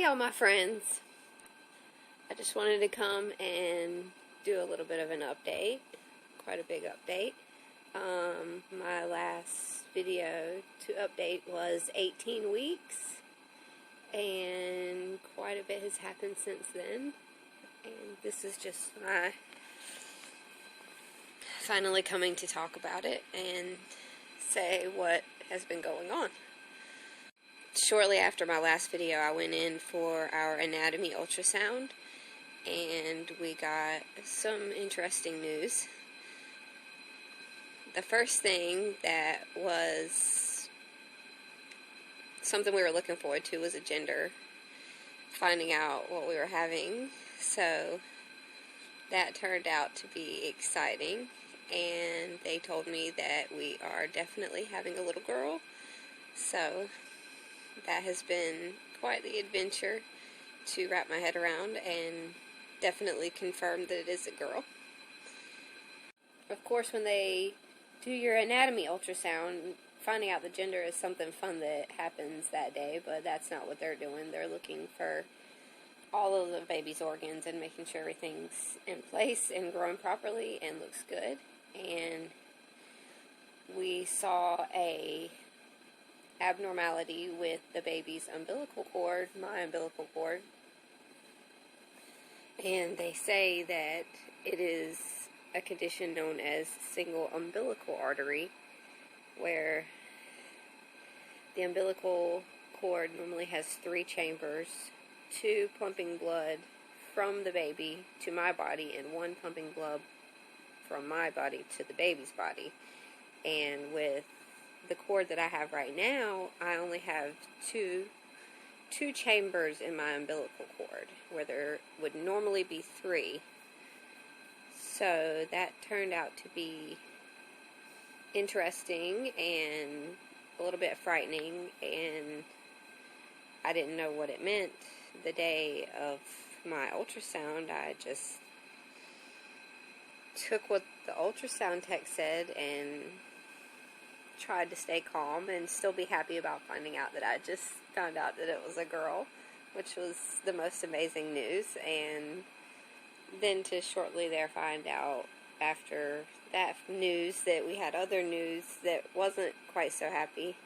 Hey all my friends, I just wanted to come and do a little bit of an update, quite a big update. My last video to update was 18 weeks, and quite a bit has happened since then, and this is just my finally coming to talk about it and say what has been going on. Shortly after my last video, I went in for our anatomy ultrasound, and we got some interesting news. The first thing that was something we were looking forward to was a gender, finding out what we were having. So that turned out to be exciting, and they told me that we are definitely having a little girl. So that has been quite the adventure to wrap my head around, and definitely confirmed that it is a girl. Of course, when they do your anatomy ultrasound, finding out the gender is something fun that happens that day, but that's not what they're doing. They're looking for all of the baby's organs and making sure everything's in place and growing properly and looks good. And we saw a abnormality with the baby's umbilical cord, my umbilical cord, and they say that it is a condition known as single umbilical artery, where the umbilical cord normally has 3 chambers, 2 pumping blood from the baby to my body and 1 pumping blood from my body to the baby's body. And with the cord that I have right now, I only have two chambers in my umbilical cord, where there would normally be 3. So that turned out to be interesting and a little bit frightening, and I didn't know what it meant. The day of my ultrasound, I just took what the ultrasound tech said and tried to stay calm and still be happy about finding out that I just found out that it was a girl, which was the most amazing news. And then to shortly there find out after that news that we had other news that wasn't quite so happy.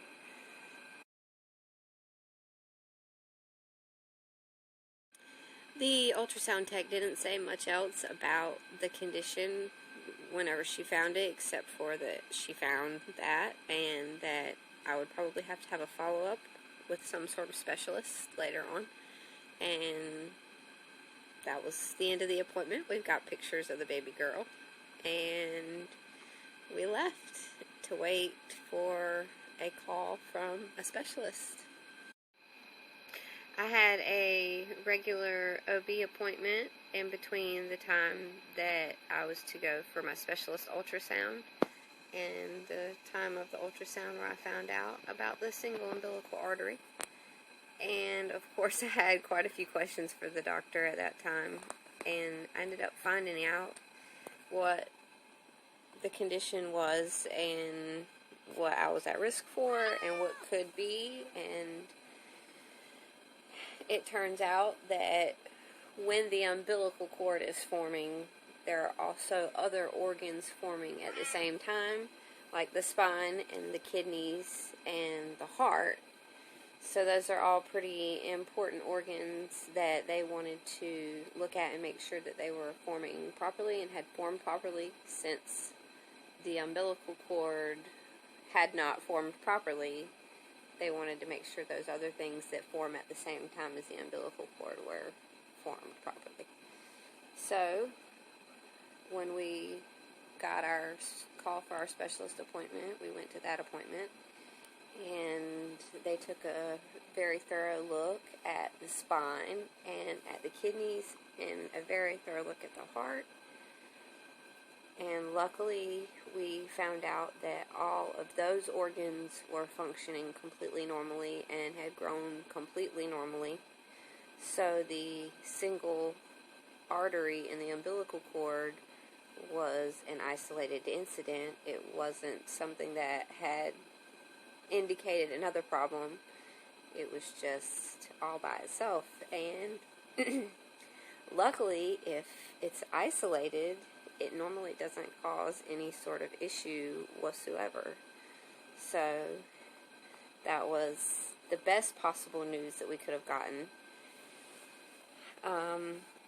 The ultrasound tech didn't say much else about the condition whenever she found it, except for that she found that, and that I would probably have to have a follow-up with some sort of specialist later on. And that was the end of the appointment. We've got pictures of the baby girl, and we left to wait for a call from a specialist. I had a regular OB appointment in between the time that I was to go for my specialist ultrasound and the time of the ultrasound where I found out about the single umbilical artery. And of course I had quite a few questions for the doctor at that time, and I ended up finding out what the condition was and what I was at risk for and what could be. And it turns out that when the umbilical cord is forming, there are also other organs forming at the same time, like the spine and the kidneys and the heart. So those are all pretty important organs that they wanted to look at and make sure that they were forming properly and had formed properly, since the umbilical cord had not formed properly. They wanted to make sure those other things that form at the same time as the umbilical cord were formed properly. So when we got our call for our specialist appointment, we went to that appointment, and they took a very thorough look at the spine and at the kidneys and a very thorough look at the heart. And luckily, we found out that all of those organs were functioning completely normally and had grown completely normally. So the single artery in the umbilical cord was an isolated incident. It wasn't something that had indicated another problem. it was just all by itself. And luckily, if it's isolated, it normally doesn't cause any sort of issue whatsoever. So that was the best possible news that we could have gotten.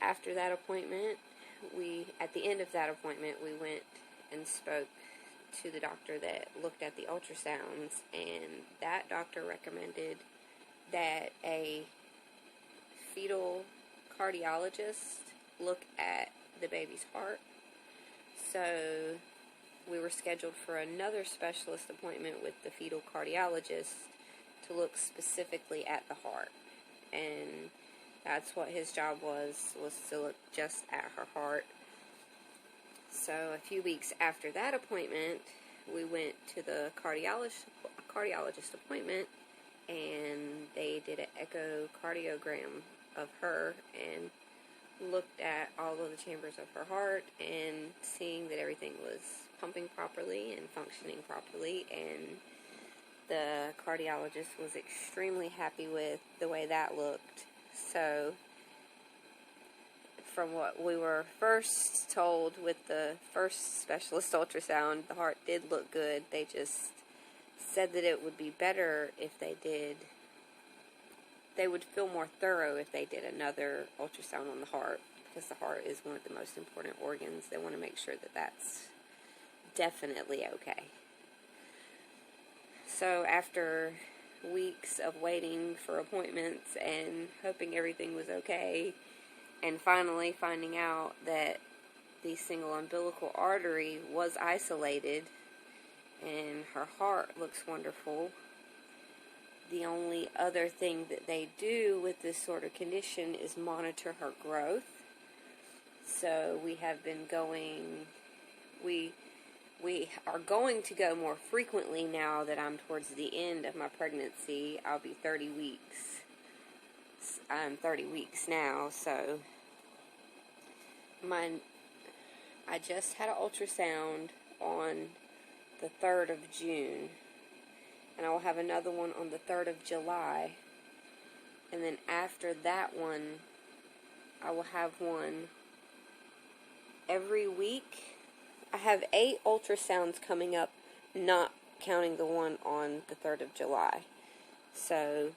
After that appointment, at the end of that appointment, we went and spoke to the doctor that looked at the ultrasounds, and that doctor recommended that a fetal cardiologist look at the baby's heart. So we were scheduled for another specialist appointment with the fetal cardiologist to look specifically at the heart. And that's what his job was to look just at her heart. So a few weeks after that appointment, we went to the cardiologist appointment, and they did an echocardiogram of her and looked at all of the chambers of her heart, and seeing that everything was pumping properly and functioning properly, and the cardiologist was extremely happy with the way that looked. So from what we were first told with the first specialist ultrasound, the heart did look good. They just said that it would be better if they would feel more thorough if they did another ultrasound on the heart, because the heart is one of the most important organs. They want to make sure that that's definitely okay. So after weeks of waiting for appointments and hoping everything was okay, and finally finding out that the single umbilical artery was isolated and her heart looks wonderful, the only other thing that they do with this sort of condition is monitor her growth. So we have been we are going to go more frequently now that I'm towards the end of my pregnancy. I'll be 30 weeks. I'm 30 weeks now, so I just had an ultrasound on the 3rd of June, and I will have another one on the 3rd of July, and then after that one, I will have one every week. I have 8 ultrasounds coming up, not counting the one on the 3rd of July. So,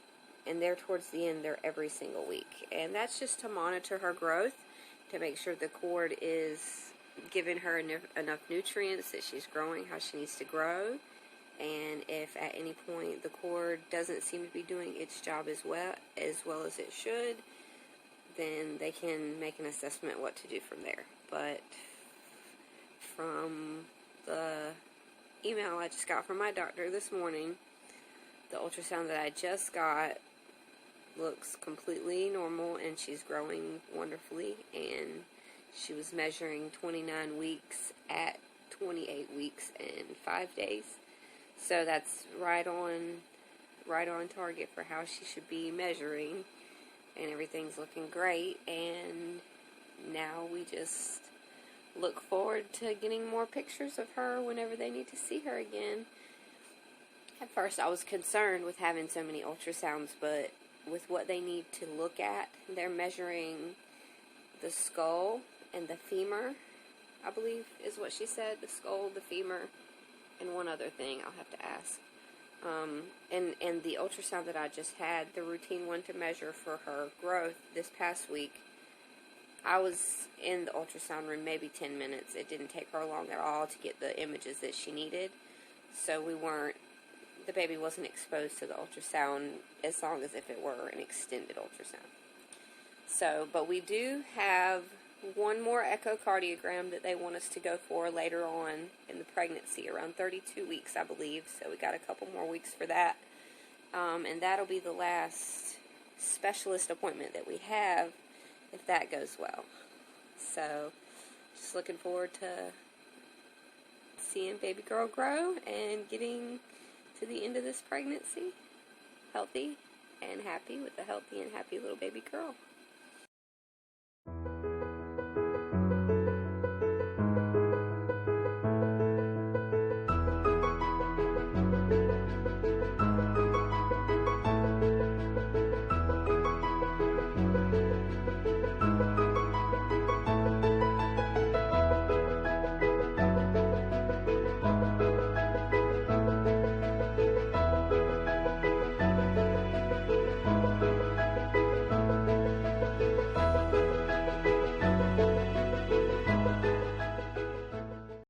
and they're towards the end, they're every single week. And that's just to monitor her growth, to make sure the cord is giving her enough nutrients, that she's growing how she needs to grow. And if at any point the cord doesn't seem to be doing its job as well as it should, then they can make an assessment what to do from there. But from the email I just got from my doctor this morning, the ultrasound that I just got looks completely normal, and she's growing wonderfully, and she was measuring 29 weeks at 28 weeks and 5 days. So that's right on target for how she should be measuring, and everything's looking great. And now we just look forward to getting more pictures of her whenever they need to see her again. At first I was concerned with having so many ultrasounds, but with what they need to look at, they're measuring the skull and the femur, I believe is what she said. The skull, the femur, and one other thing I'll have to ask. And the ultrasound that I just had, the routine one to measure for her growth this past week, I was in the ultrasound room maybe 10 minutes. It didn't take her long at all to get the images that she needed. So the baby wasn't exposed to the ultrasound as long as if it were an extended ultrasound. So, but we do have one more echocardiogram that they want us to go for later on in the pregnancy, around 32 weeks, I believe. So we got a couple more weeks for that. And that'll be the last specialist appointment that we have, if that goes well. So, just looking forward to seeing baby girl grow and getting to the end of this pregnancy healthy and happy, with a healthy and happy little baby girl.